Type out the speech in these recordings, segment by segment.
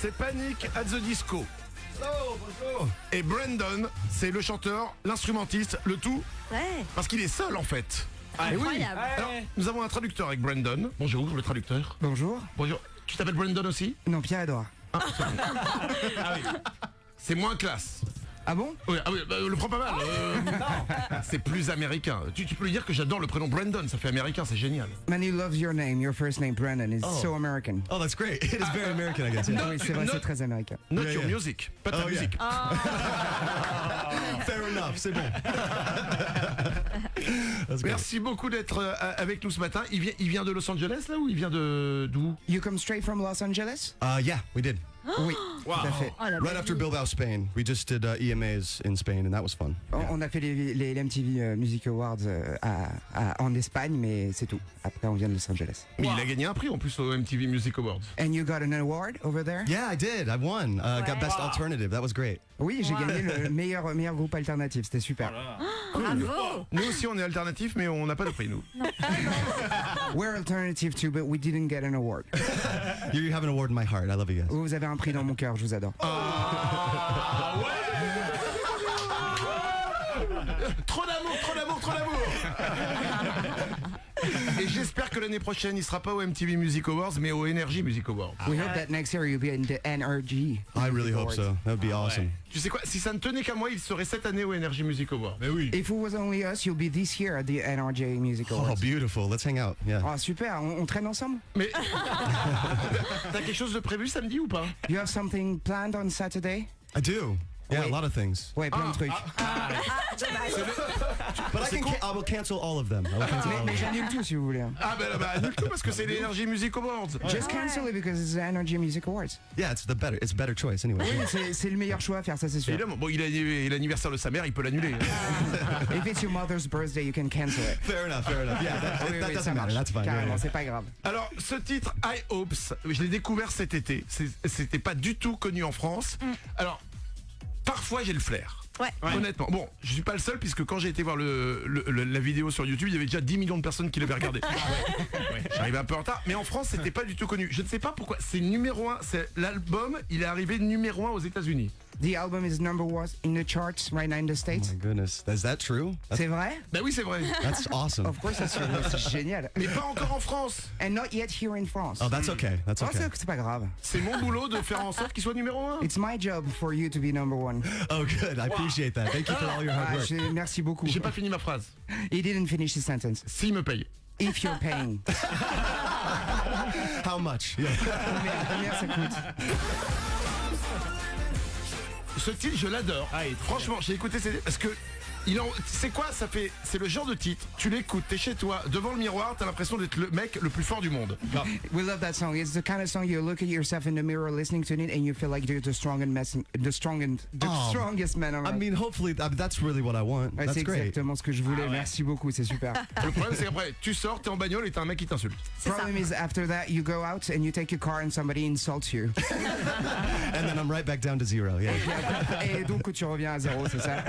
c'est Panic at the Disco. Et Brandon, c'est le chanteur, l'instrumentiste, le tout, Ouais. parce qu'il est seul en fait. Incroyable. Alors, nous avons un traducteur avec Brandon. Bonjour, le traducteur. Bonjour. Bonjour. Tu t'appelles Brandon aussi? Non, Pierre-Edouard. C'est moins classe. Ah bon? Oui, le prend pas mal. C'est plus américain. Tu peux lui dire que j'adore le prénom Brandon, ça fait américain, c'est génial. Manu loves your name, your first name, Brandon. It's so American. Oh, that's great. It is very American, I guess. Ah Yeah. oui, c'est vrai, Not- c'est très américain. Not Yeah, your yeah. music, pas ta Oh, yeah. musique. Fair enough, c'est bon. That's great. Merci beaucoup d'être avec nous ce matin. Il vient de Los Angeles là ou il vient d'où? You come straight from Los Angeles? Yeah, we did. Oui, tout à fait. Oh, la Right belle after vie. Bilbao, Spain. We just did EMAs in Spain, and that was fun. On a fait les MTV Music Awards en Espagne, mais c'est tout. Après, on vient de Los Angeles. Mais il a gagné un prix en plus au MTV Music Awards. And you got an award over there? Yeah, I did. I won. Got Best Alternative. That was great. Oui, j'ai gagné le meilleur groupe alternatif. C'était super. Bravo. Nous aussi on est alternatif mais on n'a pas de prix nous. We're alternative too, but we didn't get an award. You have an award in my heart. I love you guys. Vous avez un prix dans mon cœur, je vous adore. Trop d'amour, trop d'amour, trop d'amour. Et j'espère que l'année prochaine il sera pas au MTV Music Awards mais au Energy Music Awards. We hope that next year you'll be in the NRG. I really hope so. That would be awesome. Tu sais quoi, si ça ne tenait qu'à moi il serait cette année au Energy Music Awards. Mais oui. If it was only us, you'll be this year at the NRJ Music Oh, Awards. beautiful. Let's hang out. Yeah. Oh, super, on traîne ensemble? Mais t'as quelque chose de prévu samedi ou pas? You have something planned on Saturday? I do. Yeah, Wait. a lot of things. Ouais, plein de trucs. But I will cancel all of them. I will cancel all Mais of them. j'annule tout si vous voulez. hein. Ah bah annule tout parce que c'est l'Energy Music Awards. Just cancel it because it's the NRJ Music Awards. Yeah, it's a better choice anyway. C'est le meilleur choix à faire, ça c'est sûr. Évidemment, bon il a l'anniversaire de sa mère, il peut l'annuler. If it's your mother's birthday, you can cancel it. Fair enough. Yeah, that, Oui, that oui, doesn't ça matter. marche. That's fine. Yeah, Carrément, yeah. c'est pas grave. Alors ce titre I Hopes, je l'ai découvert cet été. C'était pas du tout connu en France. Alors parfois j'ai le flair. Ouais. Honnêtement, bon, je suis pas le seul puisque quand j'ai été voir la vidéo sur YouTube, il y avait déjà 10 millions de personnes qui l'avaient regardé. J'arrivais un peu en retard, mais en France, c'était pas du tout connu. Je ne sais pas pourquoi. C'est numéro 1. C'est l'album. Il est arrivé numéro 1 aux États-Unis. The album is number one in the charts right now in the States. My goodness. Is that true? C'est vrai? Bah oui, c'est vrai. That's awesome. Of course, c'est génial. Mais pas encore en France. And not yet here in France. Oh, that's okay. That's Oh, okay. c'est pas grave. C'est mon boulot de faire en sorte qu'il soit numéro 1. It's my job for you to be number one. Oh, good. I appreciate that. Thank you for all your hard work. Merci beaucoup. J'ai pas fini ma phrase. He didn't finish his sentence. S'il me paye. If you're paying. How much? Yeah. Combien ça coûte? Ce titre, je l'adore. Ah, il est très Franchement, j'ai écouté parce que c'est quoi, c'est le genre de titre. Tu l'écoutes, t'es chez toi, devant le miroir, t'as l'impression d'être le mec le plus fort du monde. We love that song. It's the kind of song you look at yourself in the mirror listening to it and you feel like you're the strongest man around. I mean, hopefully, that's really what I want. Ouais, That's c'est great. exactement ce que je voulais. Merci beaucoup, c'est super. Le problème, c'est qu'après, tu sors, t'es en bagnole et t'as un mec qui t'insulte. Problem is after that you go out and you take your car and somebody insults you. And then I'm right back down to zero. Yeah. Et donc tu reviens à zéro, c'est ça?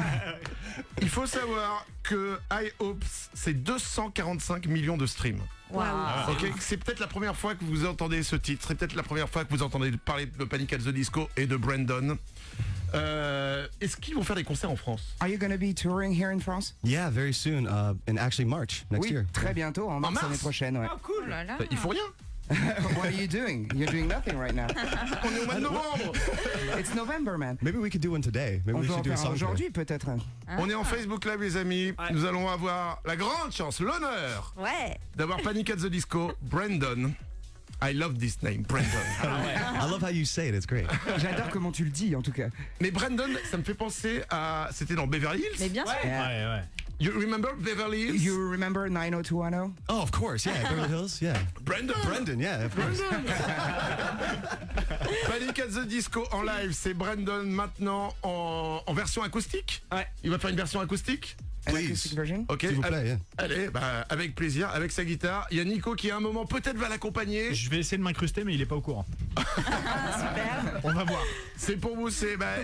Il faut savoir que I Hopes, c'est 245 millions de streams. Waouh. Ok, c'est peut-être la première fois que vous entendez ce titre, c'est peut-être la première fois que vous entendez parler de Panic at the Disco et de Brandon. Est-ce qu'ils vont faire des concerts en France? Are you gonna be touring here in France? Yeah, very soon. In actually March next Oui, year. très bientôt, en mars mars l'année prochaine. Ouais. Oh là là. Il faut rien. What are you doing? You're doing nothing right now. On est au mois de novembre. It's November, man. Maybe we could do one today. Maybe On we peut en should do a faire song aujourd'hui peut-être. On est en Facebook Live les amis. Nous allons avoir la grande chance, l'honneur Ouais. d'avoir Panic at the Disco, Brandon. I love this name, Brandon. I love how you say it. It's great. J'adore comment tu le dis en tout cas. Mais Brandon, ça me fait penser à... C'était dans Beverly Hills. Mais bien sûr. Ouais. You remember Beverly Hills? You remember 90210? Oh, of course. Yeah, Beverly Hills. Yeah. Brandon. Brendan. Yeah, of course. Panic at the Disco en live, c'est Brandon maintenant en version acoustique. Ouais. Il va faire une version acoustique. An Please. acoustic version? Ok. S'il vous plaît, yeah. Allez, bah, avec plaisir, avec sa guitare. Il y a Nico qui à un moment peut-être va l'accompagner. Je vais essayer de m'incruster, mais il est pas au courant. Super. On va voir. C'est pour vous,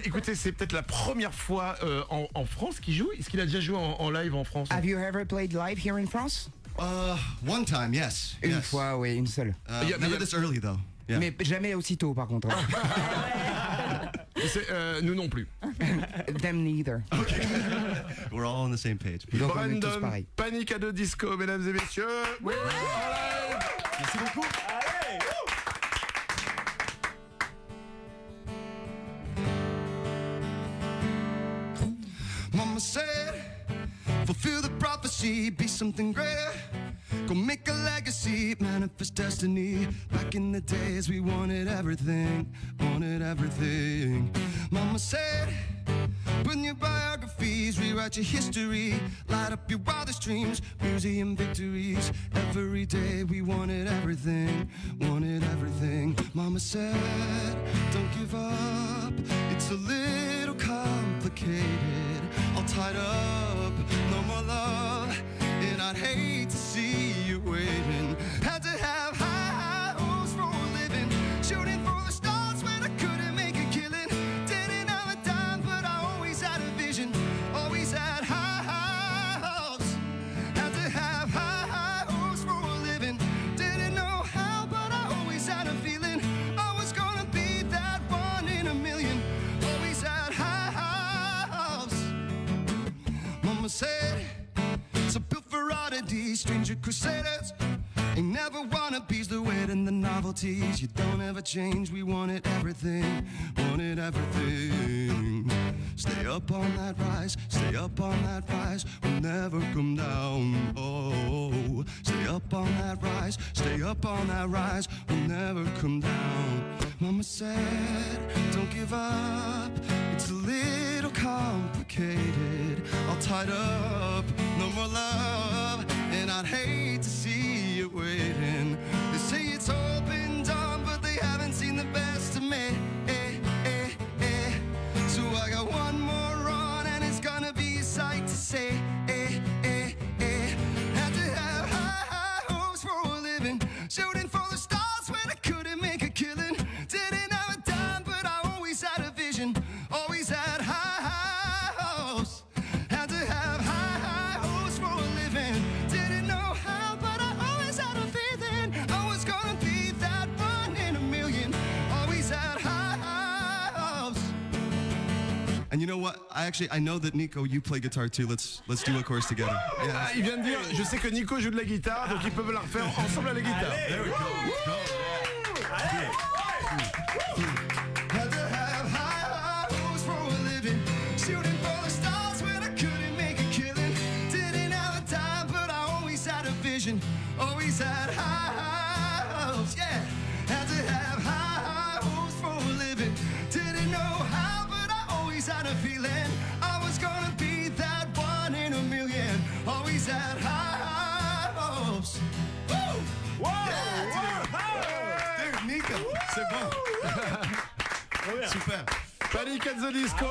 écoutez, c'est peut-être la première fois en France qu'il joue. Est-ce qu'il a déjà joué en live en France? Have you ever played live here in France? One time, yes. Une yes. fois, oui, une seule. Yeah, Never yeah. this early though. Yeah. Mais jamais aussitôt, par contre. Nous non plus. Them neither. We're all on the same page. Donc on est tous Brandon, pareils. Panic à 2 Disco, mesdames et messieurs. Oui, en live. Merci beaucoup. Mama said, fulfill the prophecy, be something greater. Go make a legacy, manifest destiny. Back in the days we wanted everything, wanted everything. Mama said, put in your biographies, rewrite your history. Light up your wildest dreams, museum victories. Every day we wanted everything, wanted everything. Mama said, don't give up, it's a little complicated. All tied up, no more love, and I'd hate to see you waiting. Had to have high hopes for a living, shooting for the stars when I couldn't make a killing. Didn't have a dime, but I always had a vision, always had high hopes. Had to have high hopes for a living, didn't know how, but I always had a feeling I was gonna be that one in a million. Always had high hopes. Mama said, so built for oddities, stranger crusaders. Ain't never wannabes, the weight and the novelties. You don't ever change, we wanted everything, wanted everything. Stay up on that rise, stay up on that rise, we'll never come down. Oh, stay up on that rise, stay up on that rise, we'll never come down. Mama said, don't give up, it's a little complicated. All tied up, no more love, and I'd hate to see you waiting. They say it's all been done, but they haven't seen the best of me. So I got one more run, and it's gonna be a sight to see. Had to have high hopes for a living, shooting for the stars when I couldn't make a killing. Didn't have a dime, but I always had a vision, always had high hopes. Had to have high hopes for a living, didn't know how, but I always had a feeling I was gonna be that one in a million. Always had high hopes. And you know what? I know that Nico, you play guitar too. Let's do a chorus together. Ah, Yeah. il vient de dire, je sais que Nico joue de la guitare, donc ils peuvent la refaire ensemble à la guitare. There we go. Had to have high hopes for a living, shooting for the stars when I couldn't make a killing. Didn't have a dime, but I always had a vision, always had high hopes. Yeah, had to have high hopes for a living. Didn't know how, but I always had a feeling I was gonna be that one in a million. Always had high hopes. Woo! Dude, Nico, c'est bon. Super. Panic at the Disco,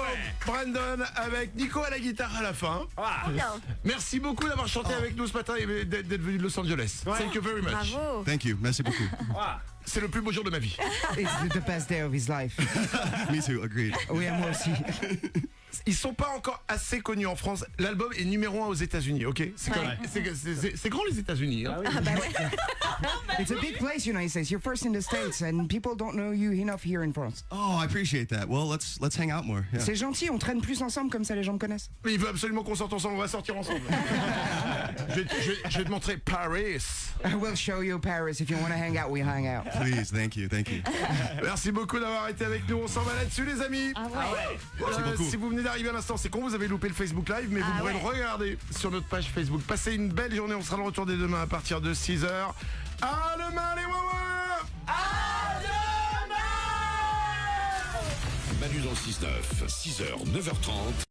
Brandon avec Nico à la guitare à la fin. Merci beaucoup d'avoir chanté avec nous ce matin et d'être venu de Los Angeles. Thank you very much. Bravo. Thank you. Merci beaucoup. C'est le plus beau jour de ma vie. It's the best day of his life. Me too. Agreed. Oui, moi aussi. Ils sont pas encore assez connus en France. L'album est numéro 1 aux États-Unis, ok? C'est quand même- c'est grand les États-Unis. Hein. It's a big place, United States. You're first in the States, and people don't know you enough here in France. Oh, I appreciate that. Well, let's hang out more. Yeah. C'est gentil, on traîne plus ensemble, comme ça les gens me connaissent. Mais il veut absolument qu'on sorte ensemble. On va sortir ensemble. je vais te montrer Paris. I will show you Paris. If you want to hang out, we hang out. Please, thank you. Merci beaucoup d'avoir été avec nous. On s'en va là-dessus, les amis. Merci beaucoup. Si vous venez d'arriver à l'instant, c'est con, vous avez loupé le Facebook Live, mais vous pourrez le regarder sur notre page Facebook. Passez une belle journée. On sera de retour dès demain à partir de 6h. À demain, les Wawa! À demain. Manu dans le 6-9, 6h, 9h30.